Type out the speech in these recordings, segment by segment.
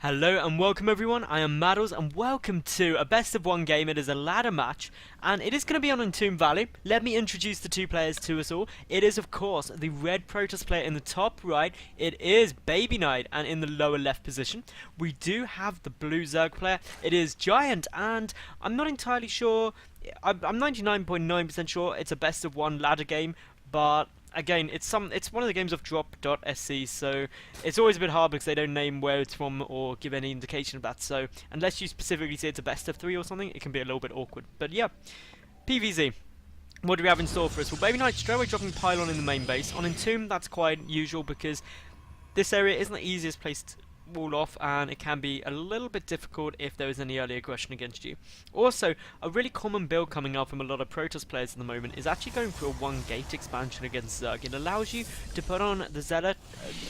Hello and welcome everyone, I am Madals and welcome to a best of one game. It is a ladder match and it is going to be on Entomb Valley. Let me introduce the two players to us all. It is of course the red Protoss player in the top right. It is BabyK, and in the lower left position we do have the blue Zerg player. It is Giantt, and I'm not entirely sure, I'm 99.9% sure it's a best of one ladder game, but again, it's one of the games of drop.sc, so it's always a bit hard because they don't name where it's from or give any indication of that. So unless you specifically say it's a best of 3 or something, it can be a little bit awkward. But yeah, PvZ. What do we have in store for us? Well, BabyK straight away dropping Pylon in the main base. On Entomb, that's quite usual because this area isn't the easiest place to wall off, and it can be a little bit difficult if there is any early aggression against you. Also, a really common build coming out from a lot of Protoss players at the moment is actually going for a 1 gate expansion against Zerg. It allows you to put on the Zealot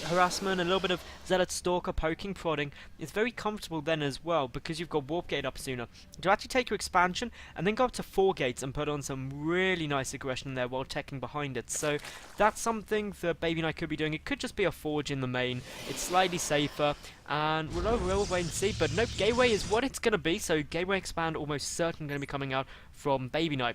harassment, a little bit of Zealot stalker poking, prodding. It's very comfortable then as well because you've got warp gate up sooner. To actually take your expansion and then go up to 4 gates and put on some really nice aggression there while teching behind it. So that's something that BabyK could be doing. It could just be a forge in the main. It's slightly safer. And we'll wait and see, but nope, Gateway is what it's going to be, so Gateway Expand almost certainly going to be coming out from BabyK.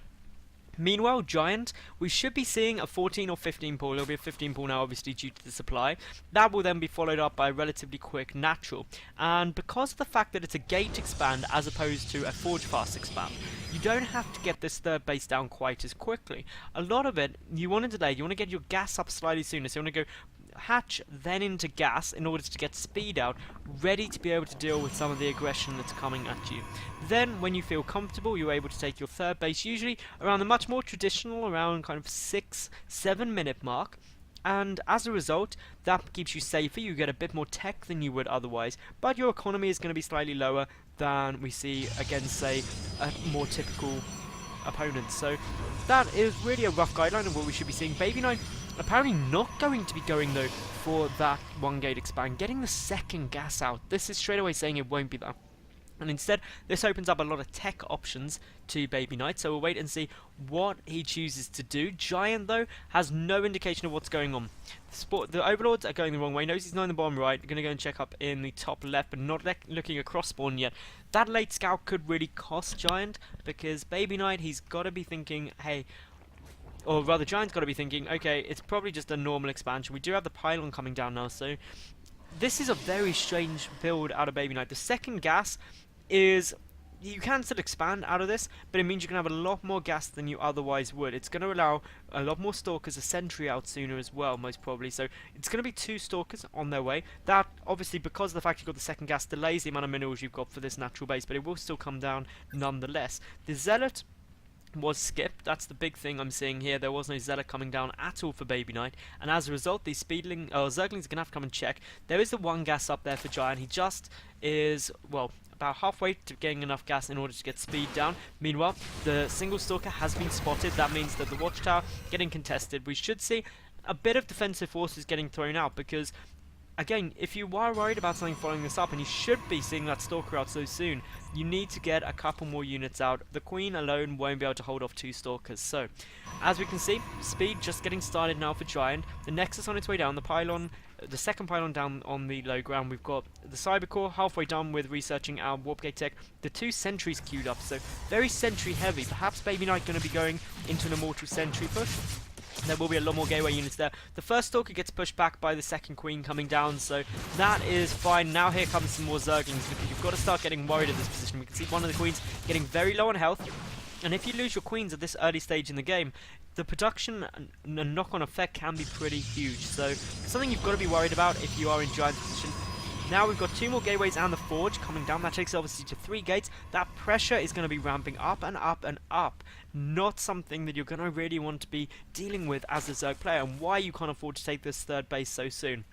Meanwhile, Giantt, we should be seeing a 14 or 15 pull. It'll be a 15 pull now, obviously, due to the supply. That will then be followed up by a relatively quick natural. And because of the fact that it's a gate expand as opposed to a forge fast expand, you don't have to get this third base down quite as quickly. A lot of it, you want to delay, you want to get your gas up slightly sooner, so you want to go hatch, then into gas in order to get speed out, ready to be able to deal with some of the aggression that's coming at you. Then, when you feel comfortable, you're able to take your third base, usually around the much more traditional, around kind of 6-7 minute mark. And as a result, that keeps you safer, you get a bit more tech than you would otherwise, but your economy is going to be slightly lower than we see against, say, a more typical opponent. So that is really a rough guideline of what we should be seeing. BabyK apparently not going to be going though for that 1 gate expand, getting the second gas out. This is straight away saying it won't be that. And instead, this opens up a lot of tech options to BabyK, so we'll wait and see what he chooses to do. Giantt, though, has no indication of what's going on. The Overlords are going the wrong way. Knows he's not in the bottom right. Going to go and check up in the top left, but not looking across spawn yet. That late scout could really cost Giantt, because BabyK, he's got to be thinking, hey, or rather Giant's got to be thinking, okay, it's probably just a normal expansion. We do have the pylon coming down now, so this is a very strange build out of BabyK. The second gas is, you can still expand out of this, but it means you can have a lot more gas than you otherwise would. It's going to allow a lot more stalkers, a sentry out sooner as well, most probably. So it's going to be 2 stalkers on their way. That, obviously, because of the fact you've got the second gas, delays the amount of minerals you've got for this natural base, but it will still come down nonetheless. The Zealot was skipped. That's the big thing I'm seeing here. There was no Zealot coming down at all for BabyK, and as a result, these Zerglings are going to have to come and check. There is the 1 gas up there for Giantt. He just is, well, about halfway to getting enough gas in order to get speed down. Meanwhile, the single stalker has been spotted. That means that the watchtower getting contested. We should see a bit of defensive forces getting thrown out because, again, if you are worried about something following this up, and you should be seeing that stalker out so soon, you need to get a couple more units out. The queen alone won't be able to hold off 2 stalkers. So, as we can see, speed just getting started now for Giantt. The Nexus on its way down, the pylon, the second pylon down on the low ground. We've got the Cybercore halfway done with researching our warp gate tech. The 2 sentries queued up, so very sentry heavy. Perhaps BabyK going to be going into an immortal sentry push. There will be a lot more gateway units there. The first stalker gets pushed back by the second queen coming down, so that is fine. Now here comes some more Zerglings, because you've got to start getting worried at this position. We can see one of the queens getting very low on health, and if you lose your queens at this early stage in the game, the production and knock-on effect can be pretty huge. So something you've got to be worried about if you are in Giantt's position. Now we've got 2 more gateways and the forge coming down. That takes obviously to 3 gates. That pressure is going to be ramping up and up and up. Not something that you're going to really want to be dealing with as a Zerg player, and why you can't afford to take this third base so soon.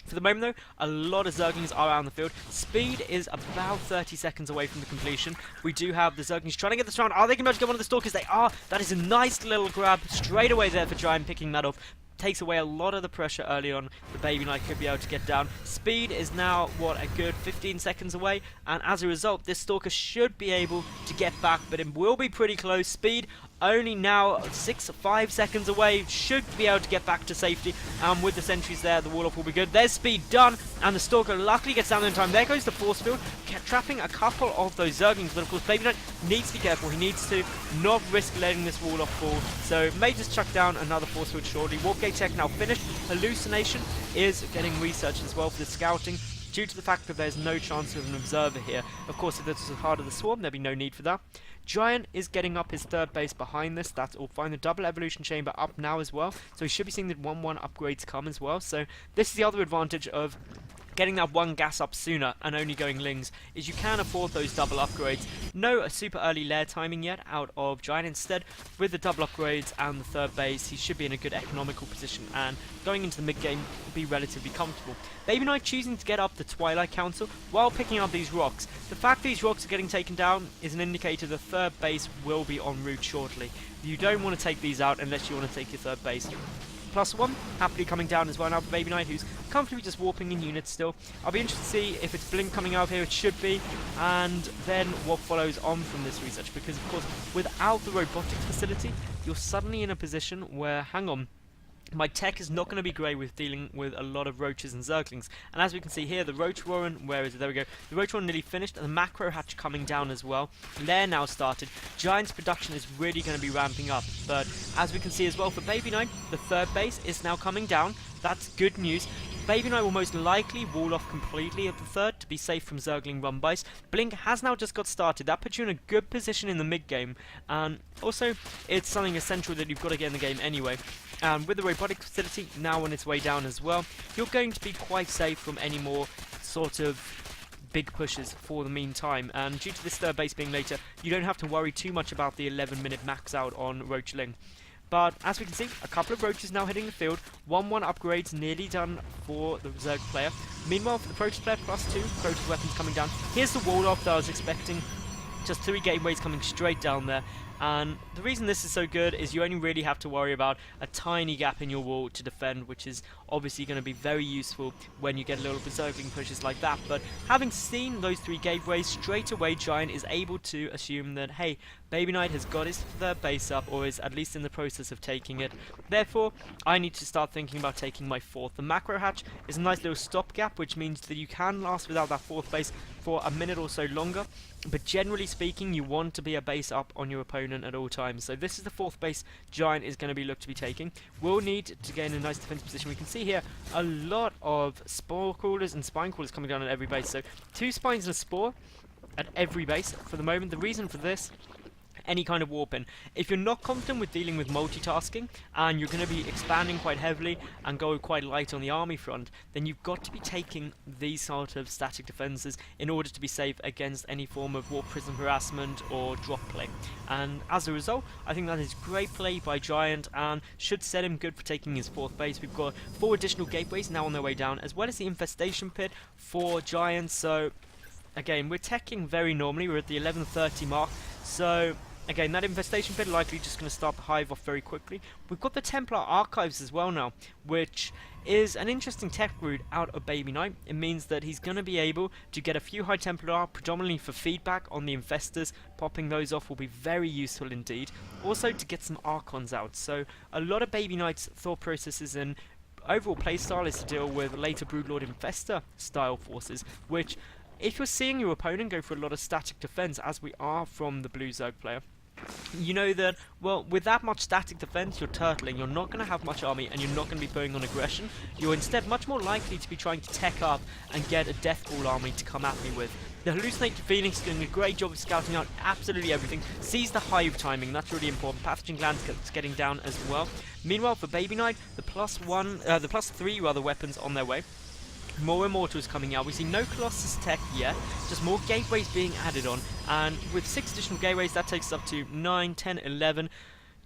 For the moment though, a lot of Zerglings are out on the field. Speed is about 30 seconds away from the completion. We do have the Zerglings trying to get this round. Are they going to get one of the stalkers? They are. That is a nice little grab straight away there for Giantt, picking that off. Takes away a lot of the pressure early on. The BabyK could be able to get down. Speed is now, what, a good 15 seconds away, and as a result, this stalker should be able to get back, but it will be pretty close. Speed only now 5 seconds away, should be able to get back to safety, and with the sentries there, the wall off will be good. There's speed done, and the Stalker luckily gets down in time. There goes the force field, trapping a couple of those Zerglings, but of course BabyK needs to be careful. He needs to not risk letting this wall off fall, so may just chuck down another force field shortly. Warp gate tech now finished. Hallucination is getting researched as well for the scouting, due to the fact that there's no chance of an observer here. Of course, if this was part of the swarm, there'd be no need for that. Giantt is getting up his third base behind this. That's all fine. The double evolution chamber up now as well, so he should be seeing the 1-1 upgrades come as well. So this is the other advantage of getting that one gas up sooner and only going lings, is you can afford those double upgrades. No super early lair timing yet out of Giantt. Instead, with the double upgrades and the third base, he should be in a good economical position and going into the mid game be relatively comfortable. BabyK choosing to get up the Twilight Council while picking up these rocks. The fact these rocks are getting taken down is an indicator the third base will be en route shortly. You don't want to take these out unless you want to take your third base. +1 happily coming down as well now for BabyK, who's comfortably just warping in units still. I'll be interested to see if it's Blink coming out here. It should be, and then what follows on from this research, because of course without the robotics facility you're suddenly in a position where, hang on, my tech is not going to be great with dealing with a lot of roaches and zerglings. And as we can see here, the roach warren, where is it? There we go. The roach warren nearly finished, and the macro hatch coming down as well. Lair now started. Giantt's production is really going to be ramping up. But as we can see as well for BabyK, the third base is now coming down. That's good news. BabyK will most likely wall off completely at the third to be safe from Zergling run bys. Blink has now just got started. That puts you in a good position in the mid game, and also it's something essential that you've got to get in the game anyway. And with the robotic facility now on its way down as well, you're going to be quite safe from any more sort of big pushes for the meantime. And due to this third base being later, you don't have to worry too much about the 11-minute max out on Roachling. But as we can see, a couple of roaches now hitting the field. 1-1 upgrades nearly done for the Zerg player. Meanwhile, for the Protoss player, +2 Protoss weapons coming down. Here's the wall off that I was expecting. Just 3 gateways coming straight down there. And the reason this is so good is you only really have to worry about a tiny gap in your wall to defend, which is obviously going to be very useful when you get a little berserkling pushes like that. But having seen those 3 gateways, straight away Giantt is able to assume that, hey, BabyK has got his third base up, or is at least in the process of taking it. Therefore, I need to start thinking about taking my fourth. The macro hatch is a nice little stopgap, which means that you can last without that fourth base for a minute or so longer. But generally speaking, you want to be a base up on your opponent at all times. So this is the fourth base Giantt is going to be looked to be taking. We'll need to gain a nice defensive position. We can see here a lot of spore crawlers and spine crawlers coming down at every base. So 2 spines and a spore at every base for the moment. The reason for this, any kind of warp in. If you're not confident with dealing with multitasking and you're going to be expanding quite heavily and go quite light on the army front, then you've got to be taking these sort of static defenses in order to be safe against any form of warp prism harassment or drop play. And as a result, I think that is great play by Giantt and should set him good for taking his fourth base. We've got 4 additional gateways now on their way down, as well as the infestation pit for Giantt. So again, we're teching very normally. We're at the 11:30 mark. So again, that infestation pit likely just going to start the hive off very quickly. We've got the Templar archives as well now, which is an interesting tech route out of BabyK. It means that he's going to be able to get a few high Templar predominantly for feedback on the infestors. Popping those off will be very useful indeed. Also to get some Archons out. So a lot of BabyK's thought processes and overall playstyle is to deal with later Broodlord Infestor style forces, which if you're seeing your opponent go for a lot of static defense, as we are from the blue Zerg player, you know that, well, with that much static defense, you're turtling, you're not going to have much army, and you're not going to be putting on aggression. You're instead much more likely to be trying to tech up and get a Deathball army to come at me with. The Hallucinated Phoenix doing a great job of scouting out absolutely everything. Sees the hive timing, that's really important. Pathogen Glands getting down as well. Meanwhile, for BabyK, the +3 rather weapons on their way. More Immortals coming out. We see no Colossus tech yet, just more gateways being added on, and with 6 additional gateways that takes us up to 9, 10, 11,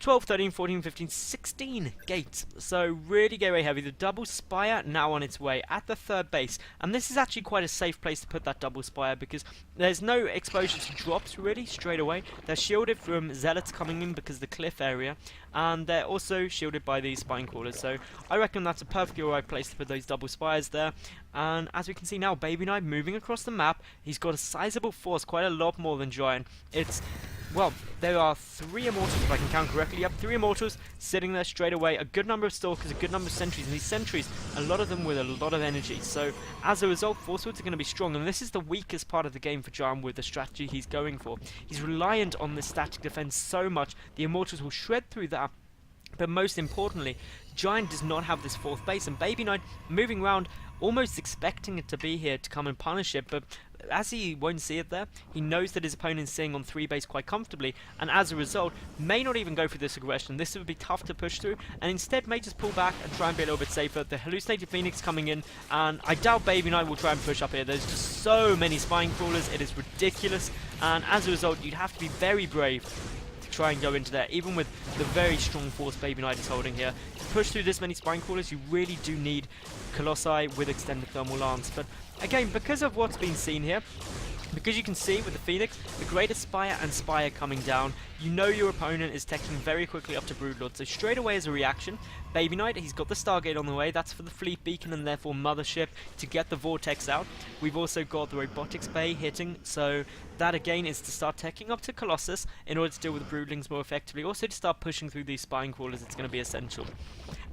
12, 13, 14, 15, 16 gates. So really gateway heavy. The double spire now on its way at the third base, and this is actually quite a safe place to put that double spire because there's no exposure to drops really straight away. They're shielded from zealots coming in because of the cliff area, and they're also shielded by these spine crawlers. So I reckon that's a perfectly alright place to put those double spires there. And as we can see now, BabyK moving across the map, he's got a sizable force, quite a lot more than Giantt. It's, well, there are 3 Immortals, if I can count correctly. Yep, 3 Immortals sitting there straight away. A good number of Stalkers, a good number of Sentries, and these Sentries, a lot of them with a lot of energy. So, as a result, Force Fields are going to be strong, and this is the weakest part of the game for Giantt with the strategy he's going for. He's reliant on this static defense so much, the Immortals will shred through that. But most importantly, Giantt does not have this 4th base, and BabyK moving around, almost expecting it to be here to come and punish it, but as he won't see it there, he knows that his opponent is sitting on 3 base quite comfortably, and as a result, may not even go for this aggression. This would be tough to push through, and instead may just pull back and try and be a little bit safer. The hallucinated Phoenix coming in, and I doubt BabyK will try and push up here. There's just so many spine crawlers, it is ridiculous, and as a result, you'd have to be very brave to try and go into there, even with the very strong force BabyK is holding here. To push through this many spine crawlers, you really do need Colossi with extended thermal lance, but again, because of what's been seen here, because you can see with the Phoenix, the Greater Spire and Spire coming down, you know your opponent is teching very quickly up to Broodlord. So straight away as a reaction, BabyK, he's got the Stargate on the way. That's for the Fleet Beacon and therefore Mothership to get the Vortex out. We've also got the Robotics Bay hitting, so that again is to start teching up to Colossus in order to deal with the Broodlings more effectively. Also to start pushing through these Spine Crawlers, it's going to be essential.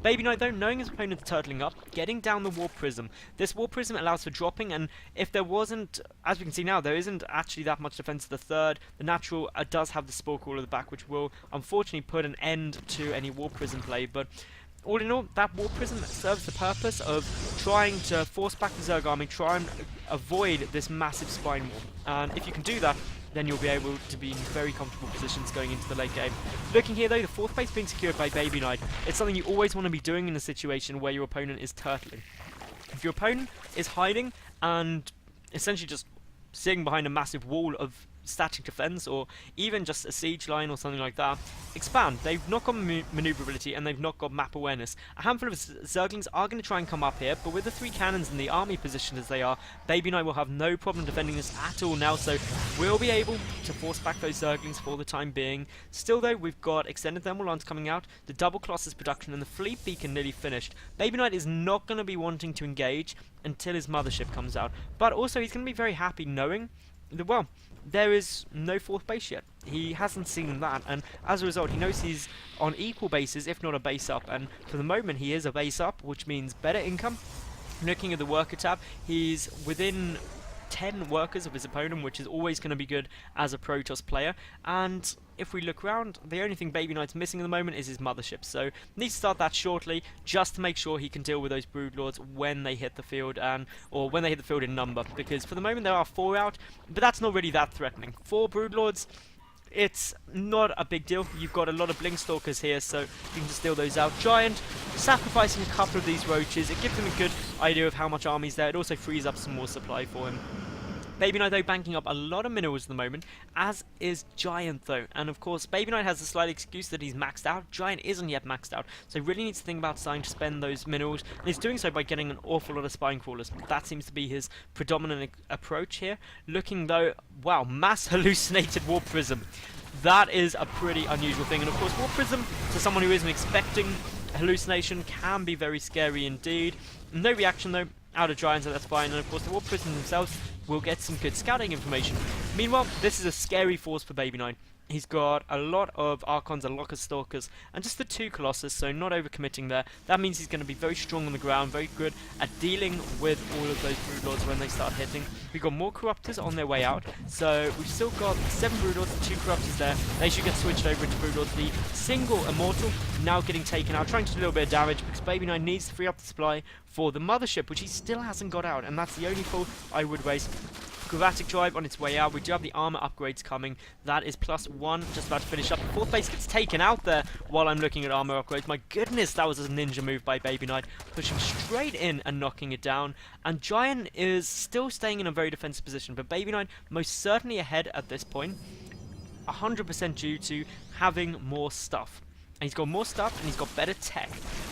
BabyK though, knowing his opponent's turtling up, getting down the Warp Prism. This Warp Prism allows for dropping, and if there wasn't, as we can see now, there isn't actually that much defense to the 3rd. The natural does have the Spore Crawler at the back, which will unfortunately put an end to any Warp Prism play, but all in all, that Warp Prism serves the purpose of trying to force back the Zerg army, try and avoid this massive spine wall. And if you can do that, then you'll be able to be in very comfortable positions going into the late game. Looking here though, the 4th base being secured by BabyK, it's something you always want to be doing in a situation where your opponent is turtling. If your opponent is hiding and essentially just sitting behind a massive wall of static defense, or even just a siege line or something like that, expand. They've not got maneuverability and they've not got map awareness. A handful of Zerglings are going to try and come up here, but with the 3 cannons and the army positioned as they are, BabyK will have no problem defending this at all now, so we'll be able to force back those Zerglings for the time being. Still though, we've got extended thermal lance coming out, the double Colossus production and the Fleet Beacon nearly finished. BabyK is not going to be wanting to engage until his Mothership comes out, but also he's going to be very happy knowing that, well, there is no 4th base yet. He hasn't seen that, and as a result, he knows he's on equal bases, if not a base up, and for the moment he is a base up, which means better income. Looking at the worker tab, he's within 10 workers of his opponent, which is always going to be good as a Protoss player, and if we look around, the only thing BabyK's missing at the moment is his Mothership, so needs to start that shortly, just to make sure he can deal with those Broodlords when they hit the field, or when they hit the field in number, because for the moment there are 4 out, but that's not really that threatening. 4 Broodlords, it's not a big deal. You've got a lot of Blink Stalkers here, so you can just steal those out. Giantt, sacrificing a couple of these roaches, it gives him a good idea of how much army's there. It also frees up some more supply for him. BabyK though banking up a lot of minerals at the moment, as is Giantt though, and of course BabyK has a slight excuse that he's maxed out. Giantt isn't yet maxed out, so he really needs to think about starting to spend those minerals, and he's doing so by getting an awful lot of spine crawlers. That seems to be his predominant approach here. Looking though, wow, mass hallucinated Warp Prism. That is a pretty unusual thing, and of course Warp Prism, to someone who isn't expecting hallucination, can be very scary indeed. No reaction though out of Giantt, so that's fine, and of course the Warp Prism themselves will get some good scouting information. Meanwhile, this is a scary force for BabyK. He's got a lot of Archons and Locker Stalkers, and just the 2 Colossus, so not overcommitting there. That means he's going to be very strong on the ground, very good at dealing with all of those Broodlords when they start hitting. We've got more Corruptors on their way out, so we've still got 7 Broodlords and 2 Corruptors there. They should get switched over into Broodlords. The single Immortal now getting taken out, trying to do a little bit of damage, because BabyK needs to free up the supply for the Mothership, which he still hasn't got out, and that's the only fault I would raise. Chromatic Drive on its way out. We do have the armor upgrades coming. That is +1, just about to finish up. The 4th base gets taken out there while I'm looking at armor upgrades. My goodness, that was a ninja move by BabyK, pushing straight in and knocking it down. And Giantt is still staying in a very defensive position, but BabyK most certainly ahead at this point, 100% due to having more stuff. And he's got more stuff, and he's got better tech,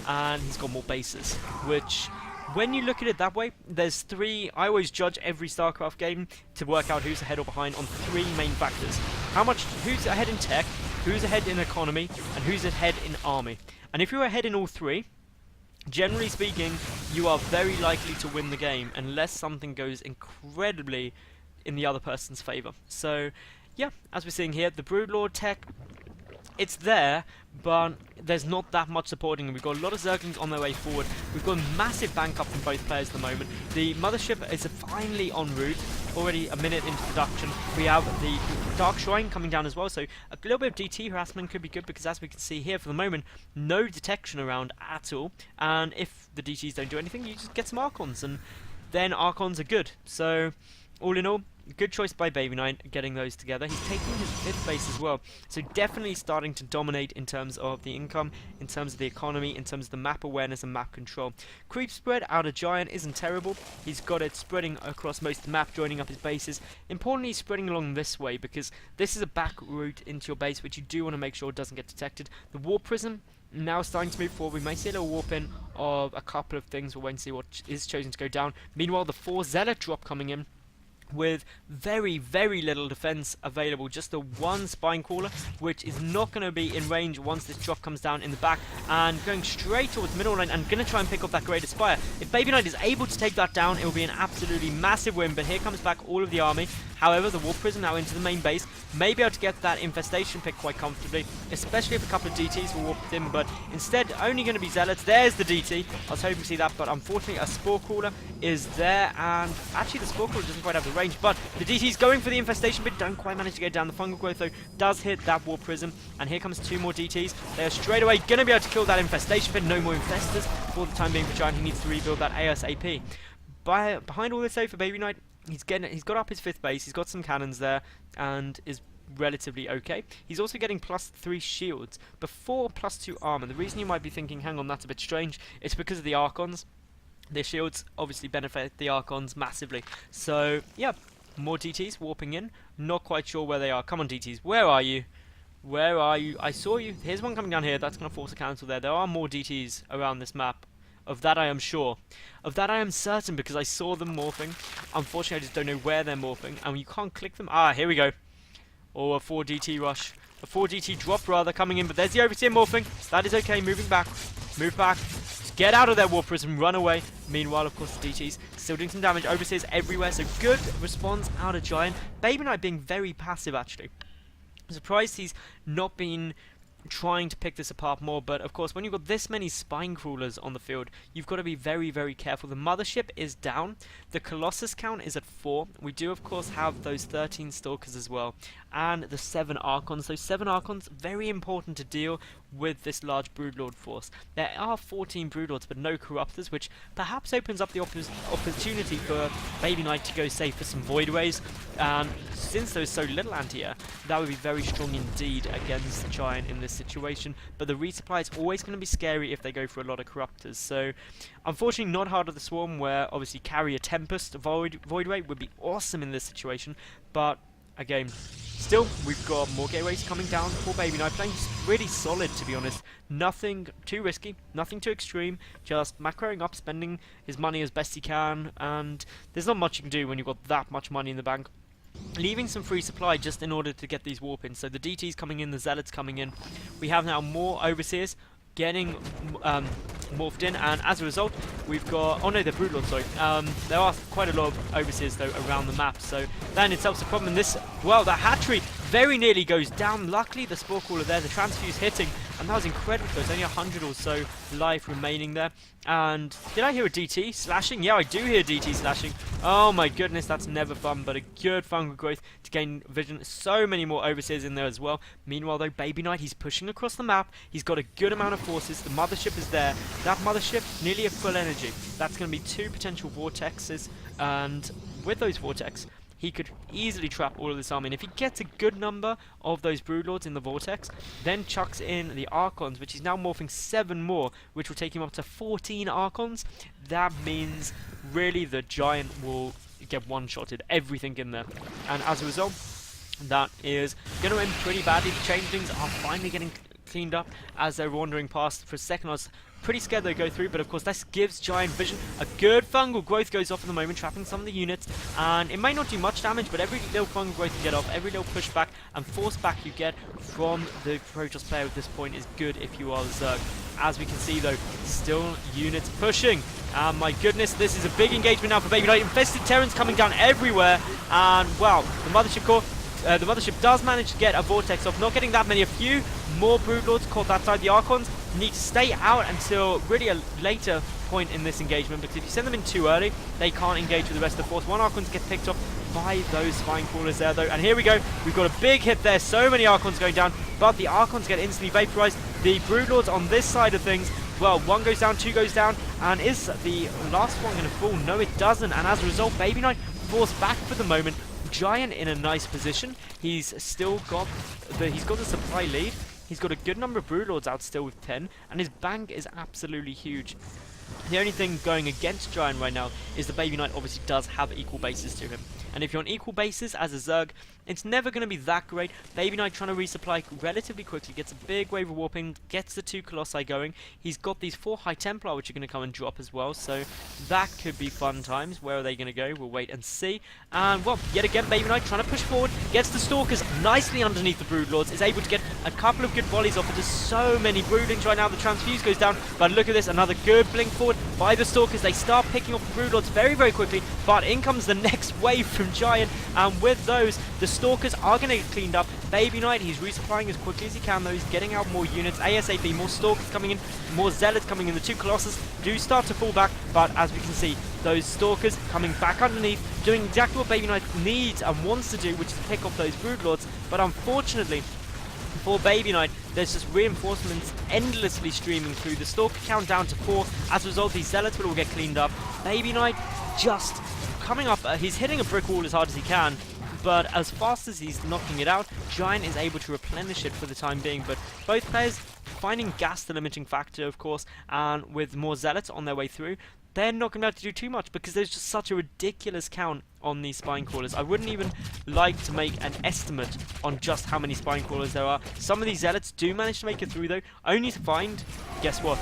and he's got more bases, which, when you look at it that way, there's 3. I always judge every StarCraft game to work out who's ahead or behind on 3 main factors. Who's ahead in tech, who's ahead in economy, and who's ahead in army. And if you're ahead in all 3, generally speaking, you are very likely to win the game unless something goes incredibly in the other person's favour. So, yeah, as we're seeing here, the Broodlord tech, it's there, but there's not that much supporting them. We've got a lot of Zerglings on their way forward. We've got a massive bank up from both players at the moment. The Mothership is finally en route, already a minute into production. We have the Dark Shrine coming down as well, so a little bit of DT harassment could be good, because as we can see here, for the moment, no detection around at all, and if the DTs don't do anything, you just get some Archons, and then Archons are good. So, all in all, good choice by BabyK getting those together. He's taking his 5th base as well, so definitely starting to dominate in terms of the income, in terms of the economy, in terms of the map awareness and map control. Creep spread out of Giantt isn't terrible. He's got it spreading across most of the map, joining up his bases. Importantly, he's spreading along this way, because this is a back route into your base, which you do want to make sure doesn't get detected. The Warp Prism now starting to move forward. We may see a little warp in of a couple of things. We'll wait and see what is chosen to go down. Meanwhile, the 4 Zealot drop coming in, with very, very little defense available. Just the 1 Spine Crawler, which is not going to be in range once this drop comes down in the back, and going straight towards middle lane and going to try and pick up that Great Aspire. If BabyK is able to take that down, it will be an absolutely massive win, but here comes back all of the army. However, the Warp Prism now into the main base, may be able to get that infestation pick quite comfortably, especially if a couple of DTs will warp in, but instead only going to be Zealots. There's the DT. I was hoping to see that, but unfortunately a Spore Crawler is there, and actually the Spore Crawler doesn't quite have the range, but the DT's going for the infestation, but don't quite manage to get down. The Fungal Growth, though, does hit that Warp Prism, and here comes 2 more DTs. They are straight away going to be able to kill that infestation pit. No more infestors for the time being for Giantt. He needs to rebuild that ASAP. Behind all this, though, for BabyK, he's got up his 5th base. He's got some cannons there, and is relatively okay. He's also getting +3 shields before +2 armor. The reason you might be thinking, hang on, that's a bit strange, it's because of the Archons. Their shields obviously benefit the Archons massively. So, yeah, more DTs warping in. Not quite sure where they are. Come on, DTs. Where are you? Where are you? I saw you. Here's one coming down here. That's going to force a cancel there. There are more DTs around this map. Of that I am sure. Of that I am certain, because I saw them morphing. Unfortunately, I just don't know where they're morphing. And you can't click them. Ah, here we go. Oh, a 4 DT rush. A 4 DT drop, rather, coming in. But there's the Overseer morphing. That is okay. Moving back. Move back. Just get out of their Warp Prism. Run away. Meanwhile, of course, the DTs still doing some damage. Overseers everywhere. So good response out of Giantt. BabyK being very passive, actually. I'm surprised he's not been trying to pick this apart more, but of course when you've got this many Spine Crawlers on the field, you've got to be very, very careful. The Mothership is down, the Colossus count is at 4, we do of course have those 13 Stalkers as well, and the 7 Archons. Those 7 Archons, very important to deal with this large Broodlord force. There are 14 Broodlords but no Corruptors, which perhaps opens up the opportunity for BabyK to go safe for some Void Rays, and since there's so little anti-air, that would be very strong indeed against Giantt in this situation. But the resupply is always going to be scary if they go for a lot of Corruptors. So unfortunately not Heart of the Swarm, where obviously carry a Tempest Void Ray would be awesome in this situation, but again, still, we've got more gateways coming down for BabyK, playing really solid, to be honest. Nothing too risky, nothing too extreme, just macroing up, spending his money as best he can, and there's not much you can do when you've got that much money in the bank. Leaving some free supply just in order to get these warp in. So the DT's coming in, the Zealots coming in. We have now more Overseers getting morphed in, and as a result we've got, oh no, they're Broodlords, sorry. There are quite a lot of Overseers though around the map, so that in itself is a problem. And this, well, that hatchery very nearly goes down. Luckily the Spore Crawler there, the Transfuse hitting, and that was incredible. There's only 100 or so life remaining there. And did I hear a DT slashing? Yeah, I do hear DT slashing. Oh my goodness, that's never fun, but a good Fungal Growth to gain vision. So many more Overseers in there as well. Meanwhile though, BabyK, he's pushing across the map. He's got a good amount of forces. The Mothership is there. That Mothership nearly at full energy. That's going to be 2 potential Vortexes, and with those Vortex, he could easily trap all of this army. And if he gets a good number of those Broodlords in the Vortex, then chucks in the Archons, which he's now morphing 7 more, which will take him up to 14 Archons, that means really the Giantt will get one-shotted, everything in there. And as a result, that is going to end pretty badly. The Changelings are finally getting cleaned up as they're wandering past. For a second I was pretty scared they'd go through, but of course this gives Giantt vision. A good Fungal Growth goes off at the moment, trapping some of the units, and it may not do much damage, but every little Fungal Growth you get off, every little pushback and force back you get from the Protoss player at this point is good if you are the Zerg. As we can see though, still units pushing. My goodness, this is a big engagement now for BabyK. Infested Terrans coming down everywhere, and wow, the Mothership core, the Mothership does manage to get a Vortex off, not getting that many. A few more Broodlords caught that side. The Archons need to stay out until really a later point in this engagement, because if you send them in too early, they can't engage with the rest of the force. One Archons get picked off by those Spine Crawlers there though, and here we go. We've got a big hit there. So many Archons going down, but the Archons get instantly vaporized. The Broodlords on this side of things, well, one goes down, two goes down, and is the last one going to fall? No, it doesn't, and as a result, BabyK falls back for the moment. Giantt in a nice position. He's still got the supply lead. He's got a good number of Broodlords out still with 10, and his bank is absolutely huge. The only thing going against Giantt right now is that BabyK obviously does have equal bases to him. And if you're on equal bases as a Zerg, it's never going to be that great. BabyK trying to resupply relatively quickly, gets a big wave of warping, gets the 2 Colossi going. He's got these 4 High Templar which are going to come and drop as well, so that could be fun times. Where are they going to go? We'll wait and see. And well, yet again BabyK trying to push forward, gets the Stalkers nicely underneath the Broodlords, is able to get a couple of good volleys off. There's so many Broodlings right now. The Transfuse goes down, but look at this, another good blink forward by the Stalkers. They start picking off the Broodlords very, very quickly, but in comes the next wave from Giantt, and with those, the Stalkers are going to get cleaned up. BabyK, he's resupplying as quickly as he can though. He's getting out more units ASAP, more Stalkers coming in, more Zealots coming in. The 2 Colossus do start to fall back, but as we can see, those Stalkers coming back underneath, doing exactly what BabyK needs and wants to do, which is pick off those Broodlords. But unfortunately for BabyK, there's just reinforcements endlessly streaming through. The Stalker count down to 4. As a result, these Zealots will all get cleaned up. BabyK just coming up, he's hitting a brick wall as hard as he can, but as fast as he's knocking it out, Giantt is able to replenish it for the time being. But both players finding gas the limiting factor, of course, and with more Zealots on their way through, they're not going to be able to do too much because there's just such a ridiculous count on these Spine Crawlers. I wouldn't even like to make an estimate on just how many Spine Crawlers there are. Some of these Zealots do manage to make it through though, only to find, guess what,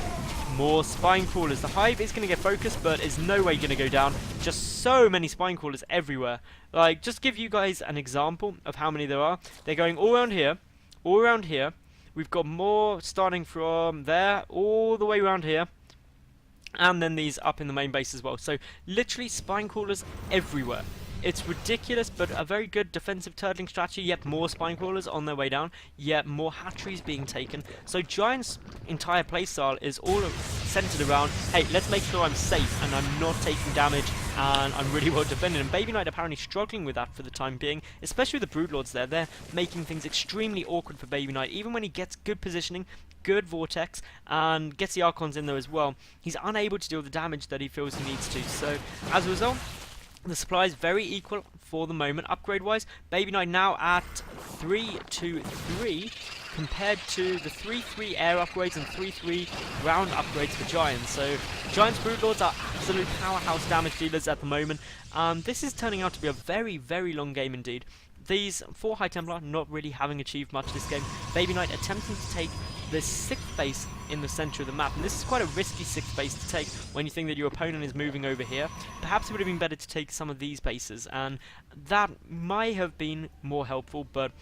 more Spine Crawlers. The Hive is going to get focused, but is no way going to go down. Just so many Spine Crawlers everywhere. Like, just give you guys an example of how many there are. They're going all around here, all around here. We've got more starting from there, all the way around here. And then these up in the main base as well. So literally Spine Crawlers everywhere. It's ridiculous, but a very good defensive turtling strategy. Yet more Spine Crawlers on their way down. Yet more hatcheries being taken. So Giantt's entire playstyle is all centered around, hey, let's make sure I'm safe and I'm not taking damage and I'm really well defended. And BabyK apparently struggling with that for the time being, especially with the Broodlords there. They're making things extremely awkward for BabyK. Even when he gets good positioning, good Vortex, and gets the Archons in there as well, he's unable to deal the damage that he feels he needs to. So as a result, the supply is very equal for the moment. Upgrade-wise, BabyK now at 3-2-3 compared to the 3-3 air upgrades and 3-3 ground upgrades for Giantt. So Giantt's Broodlords are absolute powerhouse damage dealers at the moment. This is turning out to be a very, very long game indeed. These 4 High Templar not really having achieved much this game. BabyK attempting to take the 6th base in the center of the map, and this is quite a risky 6th base to take when you think that your opponent is moving over here. Perhaps it would have been better to take some of these bases, and that might have been more helpful. But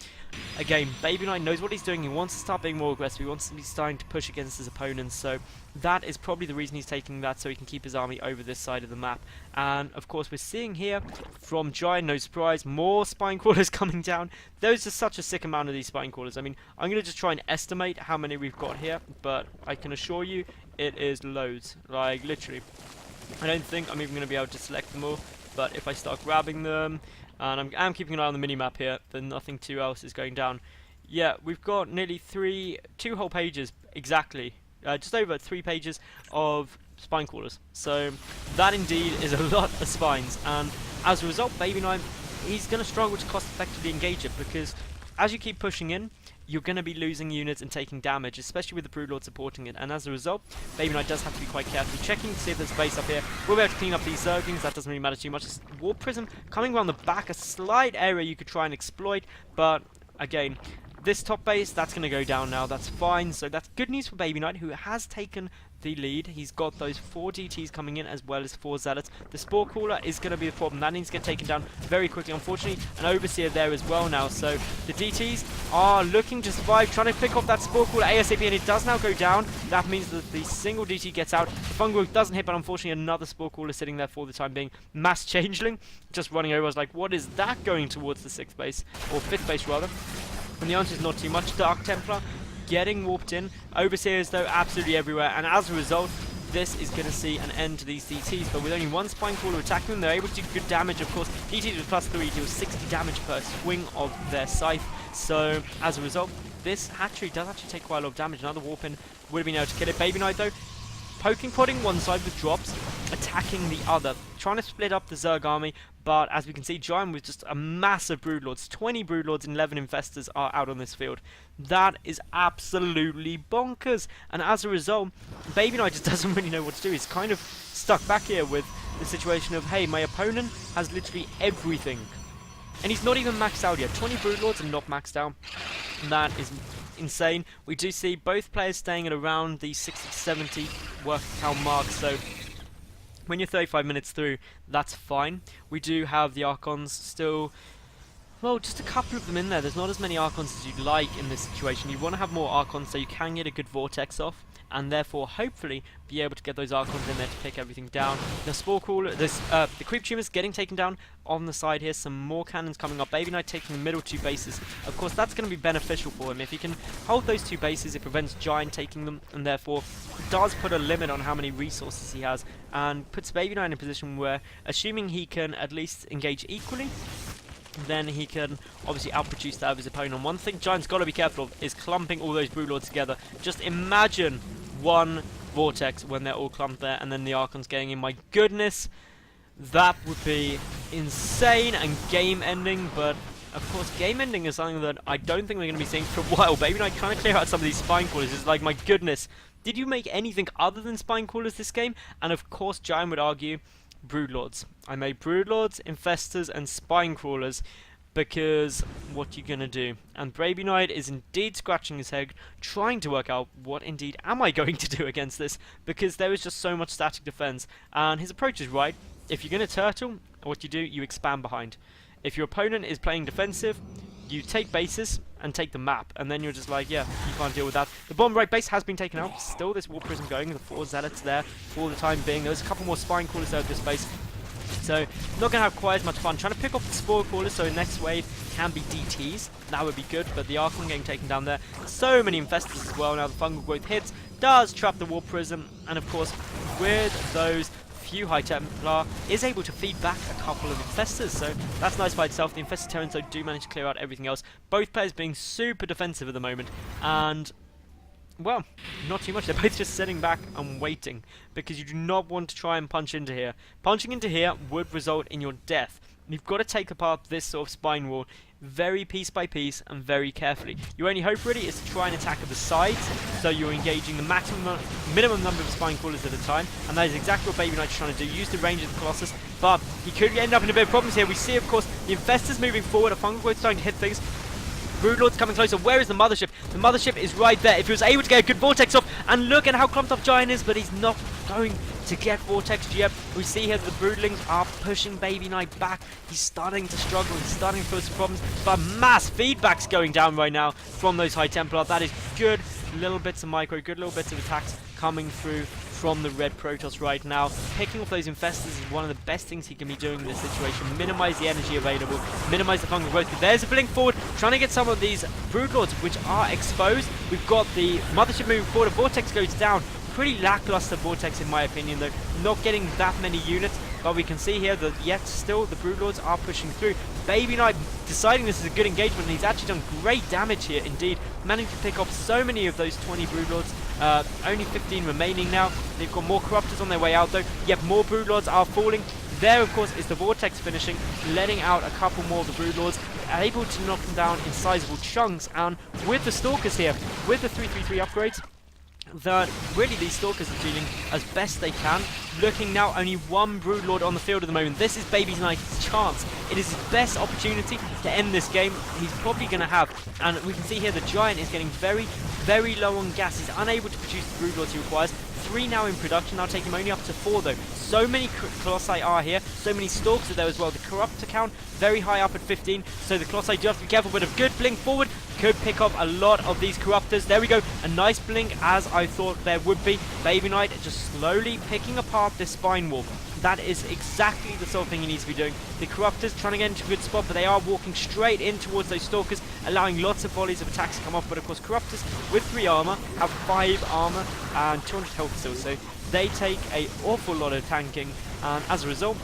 again, BabyK knows what he's doing. He wants to start being more aggressive. He wants to be starting to push against his opponents, so that is probably the reason he's taking that, so he can keep his army over this side of the map. And of course, we're seeing here from Giantt, no surprise, more Spine Crawlers coming down. There's just such a sick amount of these Spine Crawlers. I mean, I'm going to just try and estimate how many we've got here, but I can assure you it is loads. Like, literally. I don't think I'm even going to be able to select them all, but if I start grabbing them, and I'm keeping an eye on the minimap here, then nothing too else is going down. Yeah, we've got nearly 2 whole pages, exactly. Just over 3 pages of Spine Crawlers. So that indeed is a lot of spines, and as a result, BabyK, he's going to struggle to cost effectively engage it, because as you keep pushing in, you're going to be losing units and taking damage, especially with the Broodlord supporting it. And as a result, BabyK does have to be quite careful, checking to see if there's a base up here. We'll be able to clean up these Zerglings, that doesn't really matter too much. This Warp Prism coming around the back, a slight area you could try and exploit, but again, This top base, that's going to go down now. That's fine. So that's good news for BabyK, who has taken the lead. He's got those 4 DTs coming in as well as 4 Zealots. The Spore Crawler is going to be the problem. That needs to get taken down very quickly. Unfortunately, an Overseer there as well now. So the DTs are looking to survive, trying to pick off that Spore Crawler ASAP, and it does now go down. That means that the single DT gets out. The Fungal Growth doesn't hit, but unfortunately another Spore Crawler sitting there for the time being. Mass Changeling just running over. I was like, what is that going towards the 6th base, or 5th base rather? And the answer is not too much. Dark Templar getting warped in. Overseers, though, absolutely everywhere. And as a result, this is going to see an end to these DTs. But with only one Spine Crawler attacking them, they're able to do good damage. Of course, DTs with +3 deal 60 damage per swing of their scythe. So, as a result, this hatchery does actually take quite a lot of damage. Another warp in would have been able to kill it. BabyK, though, poking prodding one side with drops, attacking the other, trying to split up the Zerg army, but as we can see, Giantt with just a massive Broodlords, 20 Broodlords and 11 Infestors are out on this field. That is absolutely bonkers, and as a result, BabyK just doesn't really know what to do. He's kind of stuck back here with the situation of, hey, my opponent has literally everything, and he's not even maxed out yet. 20 Broodlords and not maxed out. That is insane. We do see both players staying at around the 60-70 work count mark, so when you're 35 minutes through, that's fine. We do have the Archons still, well, just a couple of them in there. There's not as many Archons as you'd like in this situation. You want to have more Archons so you can get a good Vortex off, and therefore hopefully be able to get those Archons in there to pick everything down. The Spore Crawler, the Creep Tumors getting taken down on the side here. Some more cannons coming up. BabyK taking the middle 2 bases. Of course, that's going to be beneficial for him. If he can hold those 2 bases, it prevents Giantt taking them, and therefore does put a limit on how many resources he has, and puts BabyK in a position where, assuming he can at least engage equally, then he can obviously outproduce that of his opponent. One thing Giantt's got to be careful of is clumping all those Broodlords together. Just imagine one Vortex when they're all clumped there, and then the Archons getting in. My goodness, that would be insane and game-ending, but of course game-ending is something that I don't think we're going to be seeing for a while. BabyK trying to clear out some of these Spine Crawlers is like, my goodness, did you make anything other than Spine Crawlers this game? And of course Giantt would argue, Broodlords. I made Broodlords, Infestors, and Spine Crawlers because what you gonna do? And BabyK is indeed scratching his head, trying to work out what indeed am I going to do against this, because there is just so much static defense. And his approach is right. If you're gonna turtle, what you do, you expand behind. If your opponent is playing defensive, you take bases and take the map, and then you're just like, yeah, you can't deal with that. The bottom right base has been taken out. Still this War Prism going. The 4 Zealots there for the time being. There's a couple more Spine Crawlers there at this base. So, not going to have quite as much fun. Trying to pick off the Spore Crawlers so next wave can be DTs. That would be good, but the Archon getting taken down there. So many Infestors as well. Now the Fungal Growth hits, does trap the War Prism, and of course, with those few High Templar, is able to feed back a couple of Infestors, so that's nice by itself. The Infested Terrans though do manage to clear out everything else. Both players being super defensive at the moment, and well, not too much. They're both just sitting back and waiting, because you do not want to try and punch into here. Punching into here would result in your death. You've got to take apart this sort of spine wall very piece by piece and very carefully. Your only hope really is to try and attack at the sides, so you're engaging the minimum number of spine crawlers at a time, and that is exactly what BabyK is trying to do. Use the range of the Colossus, but he could end up in a bit of problems here. We see, of course, the Infestors moving forward, a Fungal Growth starting to hit things. Broodlord's coming closer. Where is the Mothership? The Mothership is right there. If he was able to get a good Vortex off, and look at how clumped up Giantt is, but he's not going to get Vortex yet. We see here that the Broodlings are pushing BabyK back. He's starting to struggle. He's starting to feel some problems, but mass feedback's going down right now from those High Templar. That is good little bits of micro, good little bits of attacks coming through from the red Protoss right now. Picking off those Infestors is one of the best things he can be doing in this situation. Minimize the energy available, minimize the fungal growth. But there's a blink forward, trying to get some of these Broodlords which are exposed. We've got the Mothership moving forward. A Vortex goes down. Pretty lackluster Vortex in my opinion though. Not getting that many units, but we can see here that yet still the Broodlords are pushing through. BabyK deciding this is a good engagement, and he's actually done great damage here indeed. Managing to pick off so many of those 20 Broodlords. Only 15 remaining now. They've got more Corruptors on their way out though. Yet more Broodlords are falling. There of course is the Vortex finishing, letting out a couple more of the Broodlords, able to knock them down in sizable chunks. And with the Stalkers here, with the 333 upgrades, that really these Stalkers are dealing as best they can. Looking now, only one Broodlord on the field at the moment. This is BabyKnight's chance. It is his best opportunity to end this game he's probably going to have. And we can see here the Giant is getting very, very low on gas. He's unable to produce the Broodlords he requires. 3 now in production. That'll take him only up to 4 though. So many Colossi are here. So many Stalkers are there as well. The Corruptor count very high up at 15. So the Colossi do have to be careful. But a good blink forward could pick up a lot of these Corruptors. There we go. A nice blink as I thought there would be. BabyKnight just slowly picking apart this Spine Wall. That is exactly the sort of thing he needs to be doing. The Corruptors trying to get into a good spot, but they are walking straight in towards those Stalkers, allowing lots of volleys of attacks to come off. But of course, Corruptors with 3 armor have 5 armor and 200 health still, so they take an awful lot of tanking, and as a result,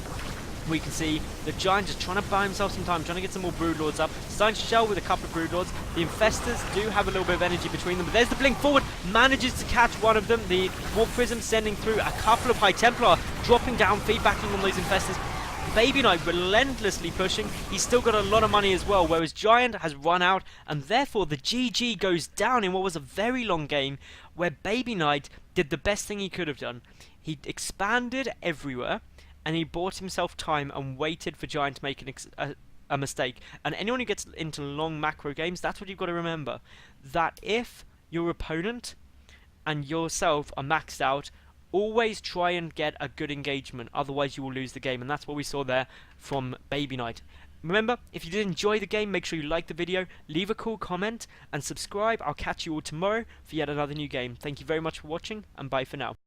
we can see the Giant just trying to buy himself some time, trying to get some more Broodlords up. Starting to shell with a couple of Broodlords. The Infestors do have a little bit of energy between them, but there's the blink forward. Manages to catch one of them. The Warp Prism sending through a couple of High Templar, dropping down, feedbacking on those Infestors. BabyKnight relentlessly pushing. He's still got a lot of money as well, whereas Giant has run out, and therefore the GG goes down in what was a very long game, where BabyKnight did the best thing he could have done. He expanded everywhere, and he bought himself time and waited for Giant to make a mistake. And anyone who gets into long macro games, that's what you've got to remember. That if your opponent and yourself are maxed out, always try and get a good engagement, otherwise you will lose the game. And that's what we saw there from BabyKnight. Remember, if you did enjoy the game, make sure you like the video, leave a cool comment, and subscribe. I'll catch you all tomorrow for yet another new game. Thank you very much for watching, and bye for now.